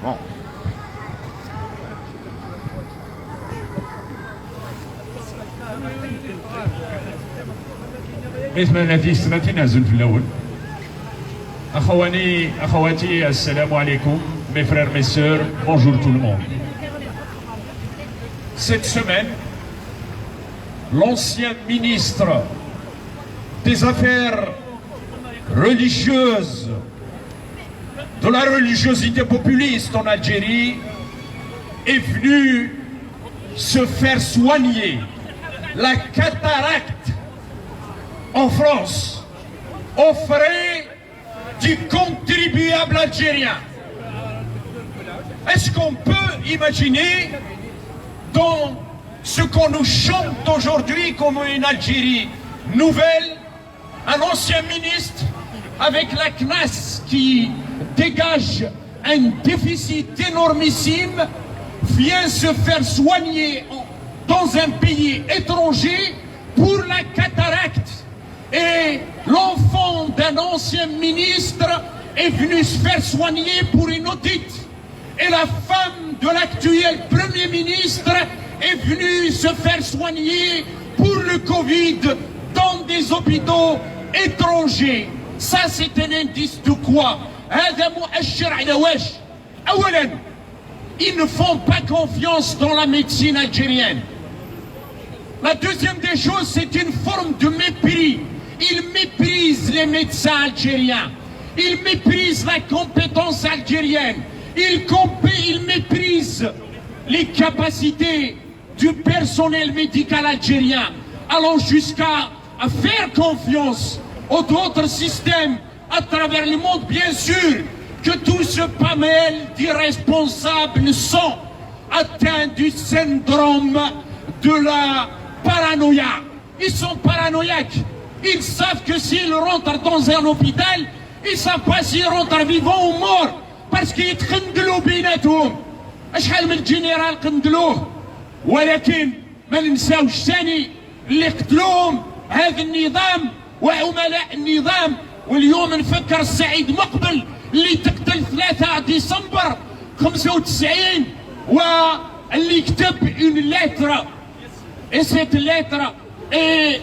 Bon. مثل الذي سنتنازل في الأول. أخواتي السلام عليكم. Mes frères, mes sœurs, bonjour tout le monde. Cette semaine, l'ancien ministre des Affaires religieuses, de la religiosité populiste en Algérie, est venu se faire soigner la cataracte en France, aux frais du contribuable algérien. Est-ce qu'on peut imaginer dans ce qu'on nous chante aujourd'hui comme une Algérie nouvelle, un ancien ministre avec la CNAS qui dégage un déficit énormissime vient se faire soigner dans un pays étranger pour la cataracte, et l'enfant d'un ancien ministre est venu se faire soigner pour une otite, et la femme de l'actuel Premier ministre est venue se faire soigner pour le Covid dans des hôpitaux étrangers. Ça, c'est un indice de quoi? Ils ne font pas confiance dans la médecine algérienne. La deuxième des choses, c'est une forme de mépris. Ils méprisent les médecins algériens. Ils méprisent la compétence algérienne. Ils méprisent les capacités du personnel médical algérien, allant jusqu'à faire confiance aux autres systèmes à travers le monde. Bien sûr que tout ce panel d'irresponsables sont atteints du syndrome de la paranoïa. Ils sont paranoïaques. Ils savent que s'ils rentrent dans un hôpital, ils ne savent pas s'ils rentrent vivants ou morts, parce qu'ils يتخندلوا بيناتهم. شحال من جنرال قندلوه، ولكن ما ننساوش ثاني اللي قتلوهم هذا النظام وعملاء النظام. واليوم نفكر السعيد مقبل اللي تقتل 3 ديسمبر 95 واللي كتب une lettre, et cette lettre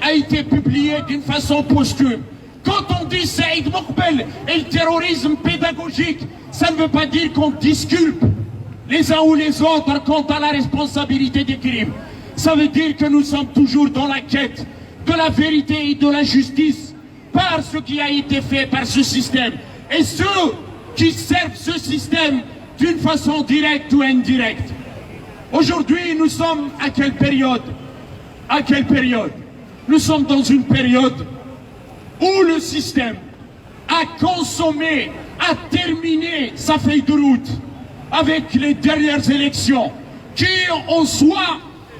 a été publiée d'une façon posthume. Quand on dit Saïd Moukbel et le terrorisme pédagogique, ça ne veut pas dire qu'on disculpe les uns ou les autres quant à la responsabilité des crimes. Ça veut dire que nous sommes toujours dans la quête de la vérité et de la justice par ce qui a été fait par ce système. Et ceux qui servent ce système d'une façon directe ou indirecte. Aujourd'hui, nous sommes à quelle période? À quelle période? Nous sommes dans une période où le système a consommé, a terminé sa feuille de route avec les dernières élections qui, en soi,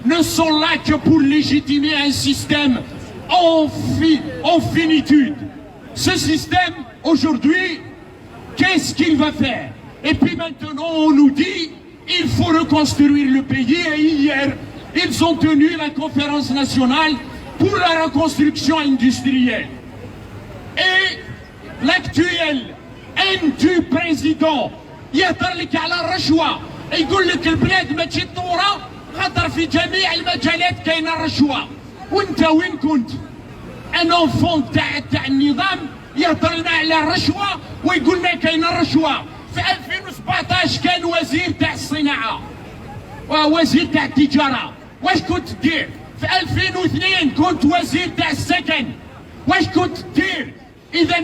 ne sont là que pour légitimer un système en finitude. Ce système, aujourd'hui, qu'est-ce qu'il va faire? Et puis maintenant, on nous dit il faut reconstruire le pays. Et hier, ils ont tenu la conférence nationale pour la reconstruction industrielle. Et l'actuel du président يهضر لك على الرشوة، يقول لك البلاد ماشي تطورة خاطر في جميع المجالات كاينه الرشوة. وانت وين كنت؟ ان انفون تاع النظام يهضر لنا على الرشوة ويقول لنا كاينه الرشوة. في 2017 كان وزير تاع الصناعة ووزير تاع التجارة. واش كنت دير؟ في 2002 كنت وزير تاع السكن. واش كنت دير؟ إذا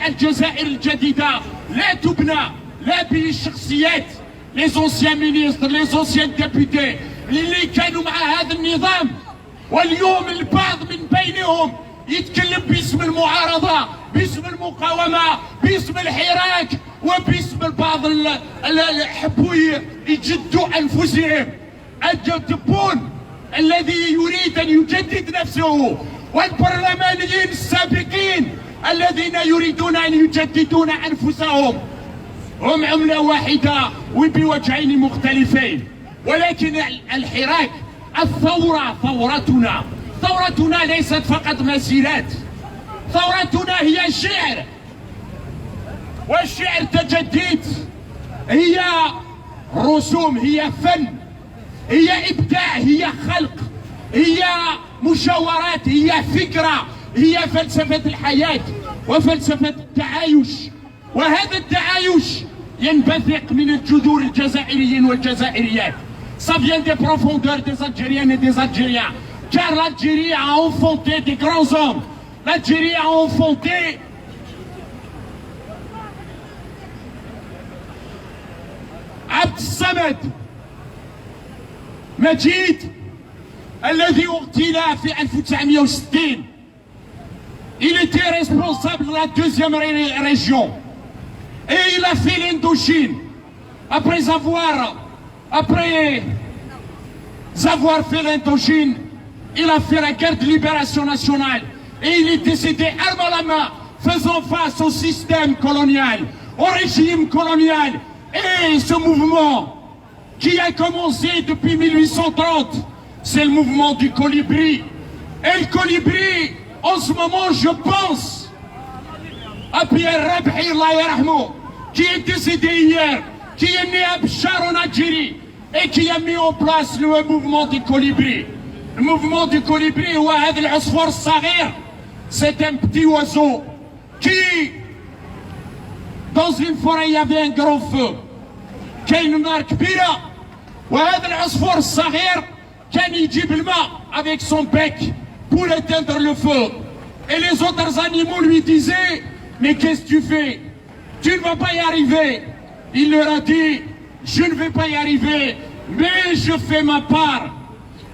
الجزائر الجديدة لا تبنى لا بالشخصيات les anciens ministres, les anciens députés اللي كانوا مع هذا النظام، واليوم البعض من بينهم يتكلم باسم المعارضة، باسم المقاومة، باسم الحراك، وباسم البعض حبوا يجدوا أنفسهم. الجدبون الذي يريد أن يجدد نفسه، والبرلمانيين السابقين الذين يريدون أن يجددون أنفسهم هم عملة واحدة وبوجهين مختلفين. ولكن الحراك، الثورة، ثورتنا ليست فقط مسيرات، ثورتنا هي شعر، والشعر تجديد، هي رسوم، هي فن، هي إبداع، هي خلق، هي مشاورات، هي فكرة، هي فلسفة الحياة وفلسفة التعايش. وهذا التعايش ينبثق من الجذور الجزائريين والجزائريات. Ça vient des profondeurs des Algériennes et des Algériens. Car l'Algérie a enfanté des grands hommes. L'Algérie a enfanté عبد الصمد مجيد الذي اغتيل في 1960. Il était responsable de la deuxième région et il a fait l'Indochine. Après avoir fait l'Indochine, il a fait la guerre de libération nationale et il est décédé arme à la main, faisant face au système colonial, au régime colonial. Et ce mouvement qui a commencé depuis 1830, c'est le mouvement du colibri. Et le colibri, en ce moment, je pense à Pierre Rabhi, qui est décédé hier, qui est né à Bchar en Algérie et qui a mis en place le mouvement du colibri. Le mouvement du colibri, c'est un petit oiseau qui, dans une forêt, il y avait un grand feu. كاين نار كبيرة وهذا العصفور الصغير كان يجيب الماء avec son bec pour éteindre le feu. Et les autres animaux lui disaient mais qu'est-ce que tu fais? Tu ne vas pas y arriver. Il leur a dit je ne vais pas y arriver mais je fais ma part.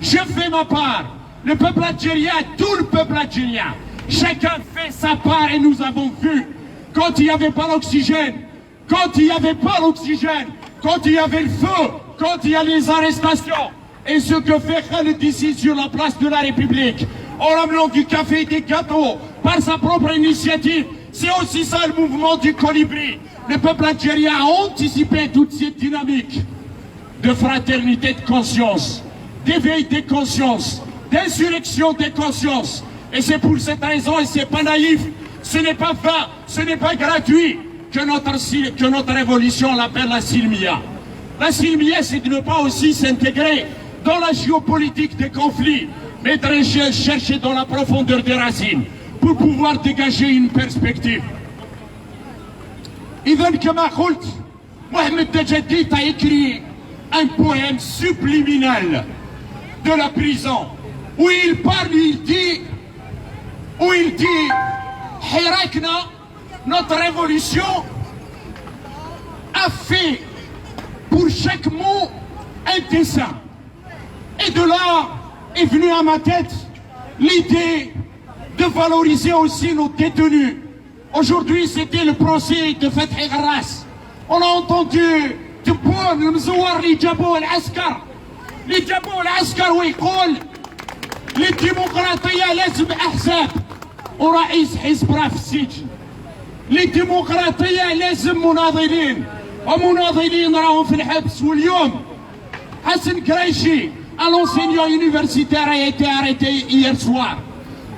Je fais ma part. Le peuple algérien, tout le peuple algérien, chacun fait sa part et nous avons vu quand il n'y avait pas l'oxygène, quand il n'y avait pas l'oxygène, quand il y avait le feu, quand il y a les arrestations, et ce que fait Khaled ici sur la place de la République, en ramenant du café et des gâteaux, par sa propre initiative, c'est aussi ça le mouvement du colibri. Le peuple algérien a anticipé toute cette dynamique de fraternité de conscience, d'éveil des consciences, d'insurrection des consciences. Et c'est pour cette raison, et c'est pas naïf, ce n'est pas vain, ce n'est pas gratuit, que notre révolution l'appelle la Silmia. La Silmia, c'est de ne pas aussi s'intégrer dans la géopolitique des conflits, mais de chercher dans la profondeur des racines pour pouvoir dégager une perspective. إذن كما قلت محمد تجديد a écrit un poème subliminal de la prison où il parle, il dit حراكنا, notre révolution a fait pour chaque mot un dessin. Et de là est venue à ma tête l'idée de valoriser aussi nos détenus. Aujourd'hui, c'était le procès de Fethi Gharras. On a entendu تبون المزور اللي جابوه العسكر ويقول للديمقراطية لازم أحزاب ورئيس حزب راه في السجن. للديمقراطية لازم مناضلين ومناضلين راهم في الحبس. واليوم Hassan Kraichi, un enseignant universitaire, a été arrêté hier soir.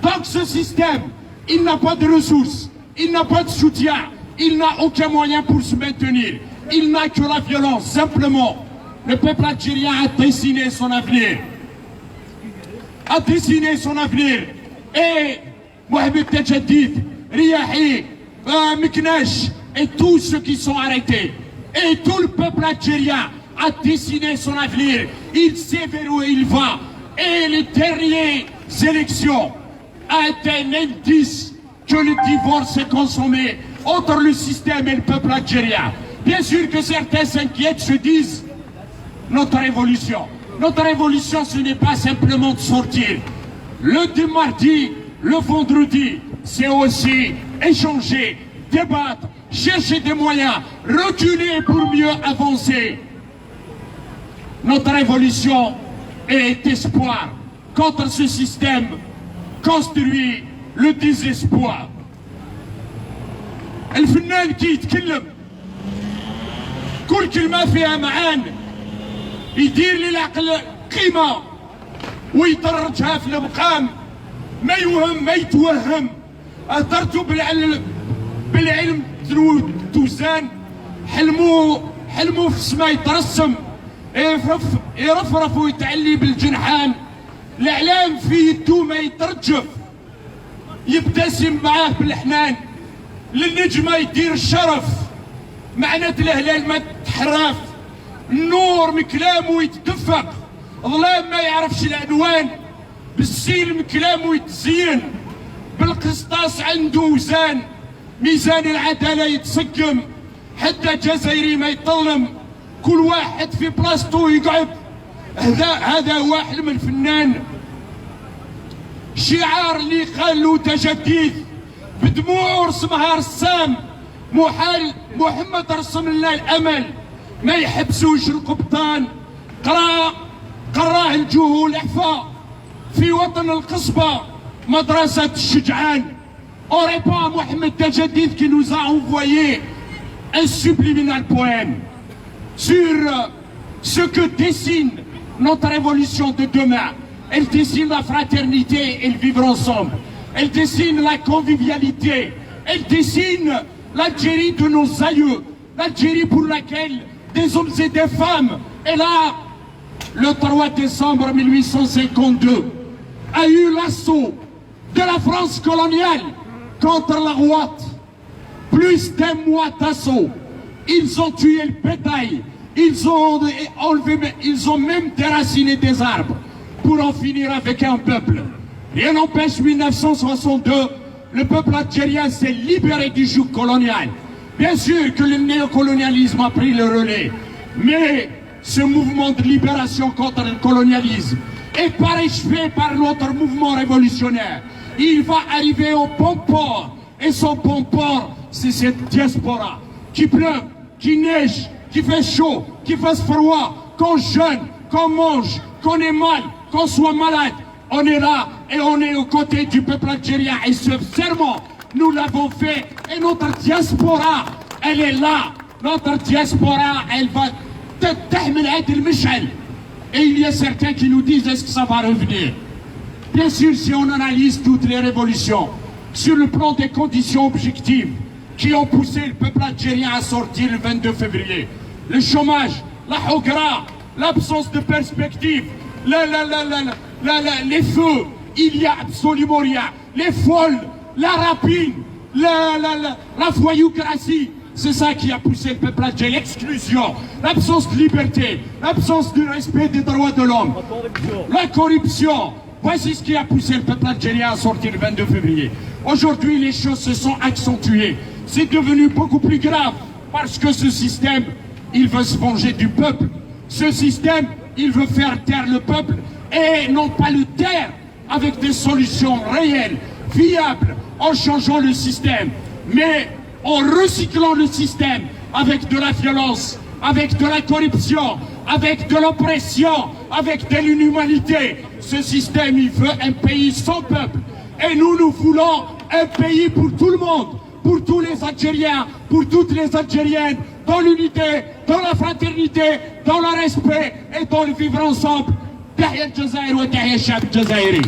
Donc ce système, il n'a pas de ressources, il n'a pas de soutien, il n'a aucun moyen pour se maintenir. Il n'a que la violence, simplement. Le peuple algérien a dessiné son avenir. A dessiné son avenir. Et Mohamed Tadjadid, Riahi, Meknesh et tous ceux qui sont arrêtés. Et tout le peuple algérien a dessiné son avenir. Il sait vers où il va. Et les dernières élections a été un indice que le divorce est consommé entre le système et le peuple algérien. Bien sûr que certains s'inquiètent, se disent notre révolution, ce n'est pas simplement de sortir. Le mardi, le vendredi, c'est aussi échanger, débattre, chercher des moyens, reculer pour mieux avancer. Notre révolution est espoir contre ce système construit le désespoir. الفنان كي يتكلم كل كلمة فيها معان يدير للعقل قيمة ويدرجها في المقام ما يوهم ما يتوهم. أثرتوا بالعلم توزان حلموا يحلموا في السما يترسم يرفرف ويتعلي بالجنحان، الاعلام في يدو ما يترجف يبتسم معاه بالحنان، للنجمه يدير الشرف معنات الهلال ما تحرف، النور من كلامه يتدفق، ظلام ما يعرفش العنوان، بالسيل من كلامه يتزين، بالقسطاس عنده وزان، ميزان العداله يتسقم، حتى جزائري ما يطلم، كل واحد في بلاصتو يقعد. هذا هو حلم الفنان. شعار اللي قالوا تجديد بدموعه رسمها رسام، محمد رسم لنا الامل، ما يحبسوش القبطان، قراه الجهول احفا في وطن القصبه مدرسه الشجعان. On répond à Mohamed Tajadid qui nous a envoyé un subliminal poème sur ce que dessine notre révolution de demain. Elle dessine la fraternité et le vivre ensemble. Elle dessine la convivialité. Elle dessine l'Algérie de nos aïeux. L'Algérie pour laquelle des hommes et des femmes, et là, le 3 décembre 1852, a eu l'assaut de la France coloniale contre la droite. Plus d'un mois d'assaut. Ils ont tué le bétail. Ils ont même déraciné des arbres pour en finir avec un peuple. Rien n'empêche, 1962, le peuple algérien s'est libéré du joug colonial. Bien sûr que le néocolonialisme a pris le relais, mais ce mouvement de libération contre le colonialisme est parachevé par notre mouvement révolutionnaire. Il va arriver au bon port, et son bon port, c'est cette diaspora qui pleut, qui neige, qui fait chaud, qui fait froid, qu'on jeûne, qu'on mange, qu'on est mal, qu'on soit malade. On est là et on est aux côtés du peuple algérien. Et ce serment, nous l'avons fait. Et notre diaspora, elle est là. Notre diaspora, elle va t'ahmel le mishal. Et il y a certains qui nous disent, est-ce que ça va revenir? Bien sûr, si on analyse toutes les révolutions, sur le plan des conditions objectives qui ont poussé le peuple algérien à sortir le 22 février, le chômage, la hogra, l'absence de perspective, les feux, il y a absolument rien. Les folles, la rapine, la voyoucratie, c'est ça qui a poussé le peuple algérien. L'exclusion, l'absence de liberté, l'absence du respect des droits de l'homme, la corruption. Voici ce qui a poussé le peuple algérien à sortir le 22 février. Aujourd'hui, les choses se sont accentuées. C'est devenu beaucoup plus grave parce que ce système, il veut se venger du peuple. Ce système, il veut faire taire le peuple et non pas le taire avec des solutions réelles, viables, en changeant le système, mais en recyclant le système avec de la violence, avec de la corruption, avec de l'oppression, avec de l'inhumanité. Ce système, il veut un pays sans peuple. Et nous, nous voulons un pays pour tout le monde, pour tous les Algériens, pour toutes les Algériennes, dans l'unité, dans la fraternité, dans le respect et dans le vivre ensemble. تحيا الجزائر وتحيا الشعب الجزائري.